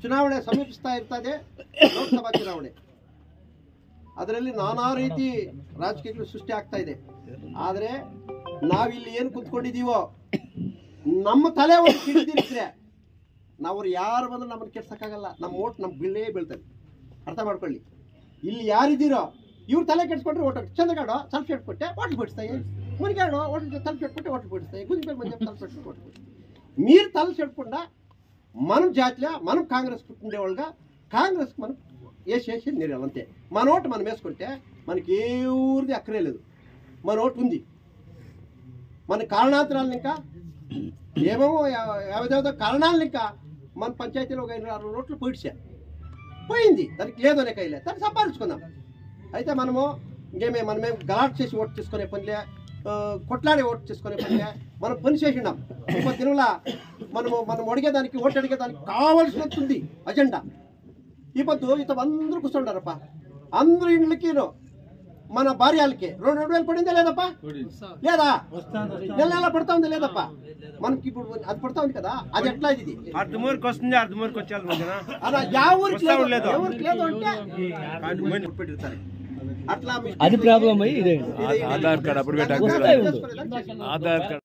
ಚುನಾವಣೆ ಸಮೀಪಿಸ್ತಾ ಇರ್ತದೆ, ಲೋಕಸಭಾ ಚುನಾವಣೆ. ಅದರಲ್ಲಿ ನಾನಾ ರೀತಿ ರಾಜಕೀಯಗಳು ಸೃಷ್ಟಿ ಆಗ್ತಾ ಇದೆ. ಆದರೆ ನಾವಿಲ್ಲಿ ಏನು ಕುತ್ಕೊಂಡಿದ್ದೀವೋ ನಮ್ಮ ತಲೆ ಒಂದು ಕಿಡಿದಿರಿದ್ರೆ ನಾವು ಯಾರು ಬಂದ್ರೆ ನಮ್ಮನ್ನು ಕೆಡ್ಸಕ್ಕಾಗಲ್ಲ. ನಮ್ಮ ಓಟ್ ನಮ್ಮ ಬೀಳೇ ಬೀಳ್ತದೆ, ಅರ್ಥ ಮಾಡ್ಕೊಳ್ಳಿ. ಇಲ್ಲಿ ಯಾರಿದ್ದೀರೋ ಇವ್ರು ತಲೆ ಕೆಡ್ಸ್ಕೊಂಡ್ರೆ ಓಟ್ ಚಂದಗಾಡೋ ಸ್ವಲ್ಪ ಶೆಟ್ ಕೊಟ್ಟೆ ಓಟ್ ಬಿಡಿಸ್ತಾಯಿ, ಮುನಿಗಾಡೋ ಓಟ್ ತಲೆ ಶೆಟ್ ಕೊಟ್ಟೆ ಓಟ್ బిడిస్తాయి, గుంజి మంది తల షెట్ కొట్టు. మీరు తల చెట్టుకుండా మనం జాతిలో మనం కాంగ్రెస్ ఉండేవాళ్ళుగా కాంగ్రెస్ మనం వేసేసి నిర్ణయం అంతే. మన ఓటు మనం వేసుకుంటే మనకి ఏ ఊరిది అక్కరే లేదు, మన ఓటు ఉంది. మన కారణాంతరాలను ఇంకా ఏమేమో యావదేదో కారణాలను ఇంకా మన పంచాయతీలో ఒక 5-6 ఓట్లు పోయింది, దానికి లేదనే కైలే, దాన్ని సంపాదించుకుందాం. అయితే మనమేం గలాట్ చేసి ఓటు తీసుకునే పనిలే, కొట్లాడే ఓటు చేసుకునే పనిలే, మనం పని చేసినాం. ఇప్పుడు తిరుమల మనం అడిగేదానికి ఓటు అడిగేదానికి కావాల్సినట్టుంది అజెండా. ఈ పొద్దు అందరూ కూర్చుంటారప్ప, అందరూ ఇండ్లకి మన భార్యలకి 2,000 పడిందా లేదప్ప, లేదా నెల పడతా ఉందా లేదప్ప, మనకి ఇప్పుడు అది పడతా ఉంది కదా. అది ఎట్లా ఇది అర్ధమూరికి వస్తుంది, అర్ధమూరికి వచ్చేది అలా ఎవరికి లేదు అంటే పెట్టిర్తారు. అట్లా అది ప్రాబ్లం. ఆధార్ కార్డ్ అప్పుడు ఆధార్ కార్డ్